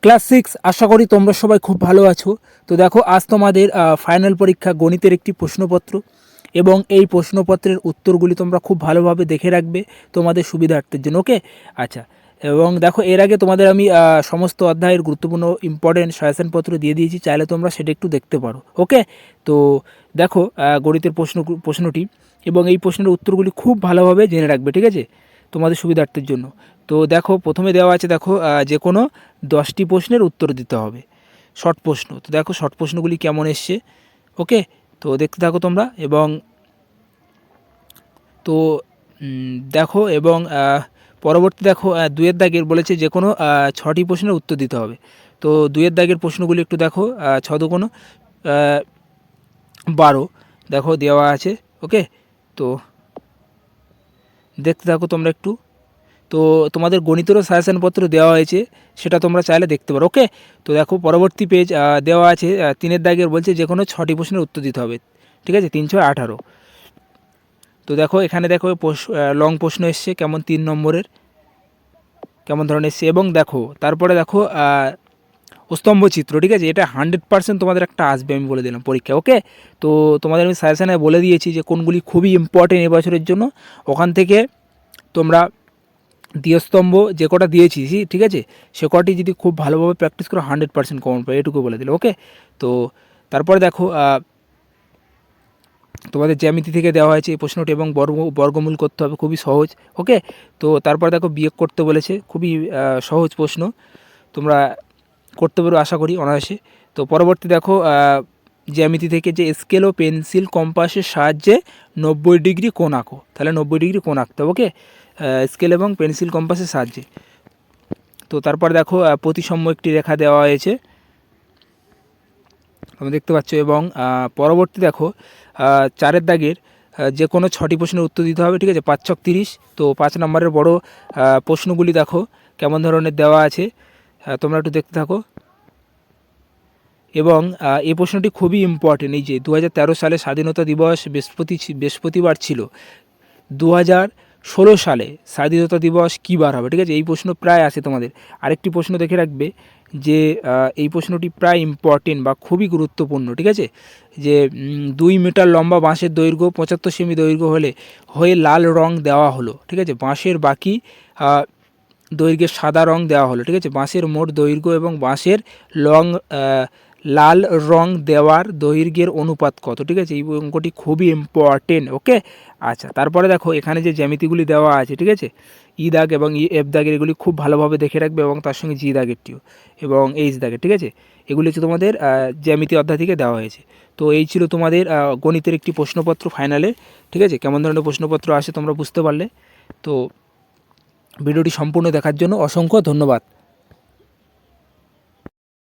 Class 6 আশা করি তোমরা সবাই খুব ভালো আছো। তো দেখো আজ তোমাদের ফাইনাল পরীক্ষা গণিতের একটি প্রশ্নপত্র এবং এই প্রশ্নপত্রের উত্তরগুলি তোমরা খুব ভালোভাবে দেখে রাখবে তোমাদের সুবিধার্থের জন্য। ওকে, আচ্ছা। এবং দেখো এর আগে তোমাদের আমি সমস্ত অধ্যায়ের গুরুত্বপূর্ণ ইম্পর্টেন্ট সাজেশনপত্র দিয়ে দিয়েছি, চাইলে তোমরা সেটা একটু দেখতে পারো। ওকে, তো দেখো গণিতের প্রশ্নটি এবং এই প্রশ্নের উত্তরগুলি খুব ভালোভাবে জেনে রাখবে, ঠিক আছে, তোমাদের সুবিধার্থের জন্য। তো দেখো প্রথমে দেওয়া আছে, দেখো যে কোনো 10টি প্রশ্নের উত্তর দিতে হবে, শর্ট প্রশ্ন। তো দেখো শর্ট প্রশ্নগুলি কেমন এসছে। ওকে, তো দেখতে থাকো তোমরা। এবং তো দেখো এবং পরবর্তী দেখো 2-এর দাগের বলেছে যে কোনো 6টি প্রশ্নের উত্তর দিতে হবে। তো 2-এর দাগের প্রশ্নগুলি একটু দেখো, 6 দুগুণ 12 দেখো দেওয়া আছে। ওকে, তো দেখতে থাকো তোমরা একটু। তো তোমাদের গণিতেরও সাজেশনপত্র দেওয়া হয়েছে, সেটা তোমরা চাইলে দেখতে পারো। ওকে, তো দেখো পরবর্তী পেজ দেওয়া আছে 3-এর দাগের বলছে যে কোনো 6টি প্রশ্নের উত্তর দিতে হবে, ঠিক আছে, 3 6 18। তো দেখো এখানে দেখো লং প্রশ্ন এসছে কেমন, 3 নম্বরের কেমন ধরনের এসছে। এবং দেখো তারপরে দেখো স্তম্ভ চিত্র, ঠিক আছে, এটা 100% তোমাদের একটা আসবে, আমি বলে দিলাম পরীক্ষা। ওকে, তো তোমাদের আমি সাজেশনে বলে দিয়েছি যে কোনগুলি খুবই ইম্পর্টেন্ট এবছরের জন্য। ওখান থেকে তোমরা দ্বিস্তম্ভ যে কটা দিয়েছি, ঠিক আছে, সে কটি যদি খুব ভালোভাবে প্র্যাকটিস করো 100% কমন পাবে, এটুকু বলে দিল। ওকে, তো তারপরে দেখো তোমাদের জ্যামিতি থেকে দেওয়া হয়েছে এই প্রশ্নটি এবং বর্গমূল করতে হবে, খুবই সহজ। ওকে, তো তারপর দেখো বিয়োগ করতে বলেছে, খুবই সহজ প্রশ্ন, তোমরা করতে পারো আশা করি অনায়াসে। তো পরবর্তী দেখো জ্যামিতি থেকে যে স্কেল ও পেন্সিল কম্পাসের সাহায্যে 90 ডিগ্রি কোণ আঁকো, তাহলে 90 ডিগ্রি কোণ আঁকতে হবে। ওকে, স্কেল এবং পেন্সিল কম্পাসের সাহায্যে। তো তারপর দেখো প্রতিসম একটি রেখা দেওয়া হয়েছে, তোমরা দেখতে পাচ্ছ। এবং পরবর্তী দেখো 4-এর দাগের যে কোনো 6টি প্রশ্নের উত্তর দিতে হবে, ঠিক আছে, 5 ছক 30। তো 5 নম্বরের বড় প্রশ্নগুলি দেখো কেমন ধরনের দেওয়া আছে, তোমরা একটু দেখতে থাকো। এবং এই প্রশ্নটি খুবই ইম্পর্টেন্ট, এই যে 2013 সালে স্বাধীনতা দিবস বৃহস্পতিবার ছিল, 2016 সালে স্বাধীনতা দিবস কী বার হবে, ঠিক আছে, এই প্রশ্ন প্রায় আসে তোমাদের। আরেকটি প্রশ্ন দেখে রাখবে যে এই প্রশ্নটি প্রায় ইম্পর্টেন্ট বা খুবই গুরুত্বপূর্ণ, ঠিক আছে, যে 2 মিটার লম্বা বাঁশের দৈর্ঘ্য 75 সেমি দৈর্ঘ্য হয়ে লাল রং দেওয়া হলো, ঠিক আছে, বাঁশের বাকি দৈর্ঘ্যের সাদা রং দেওয়া হলো, ঠিক আছে, বাঁশের মোট দৈর্ঘ্য এবং বাঁশের লাল রং দেওয়ার দৈর্ঘ্যের অনুপাত কত, ঠিক আছে, এই অঙ্কটি খুবই ইম্পর্টেন্ট। ওকে, আচ্ছা। তারপরে দেখো এখানে যে জ্যামিতিগুলি দেওয়া আছে, ঠিক আছে, ই দাগ এবং এফ দাগের, এগুলি খুব ভালোভাবে দেখে রাখবে এবং তার সঙ্গে জি দাগেরটিও এবং এইচ দাগের, ঠিক আছে, এগুলি হচ্ছে তোমাদের জ্যামিতি অধ্যায় থেকে দেওয়া হয়েছে। তো এই ছিল তোমাদের গণিতের একটি প্রশ্নপত্র ফাইনালে, ঠিক আছে, কেমন ধরনের প্রশ্নপত্র আসে তোমরা বুঝতে পারলে। তো ভিডিওটি সম্পূর্ণ দেখার জন্য অসংখ্য ধন্যবাদ।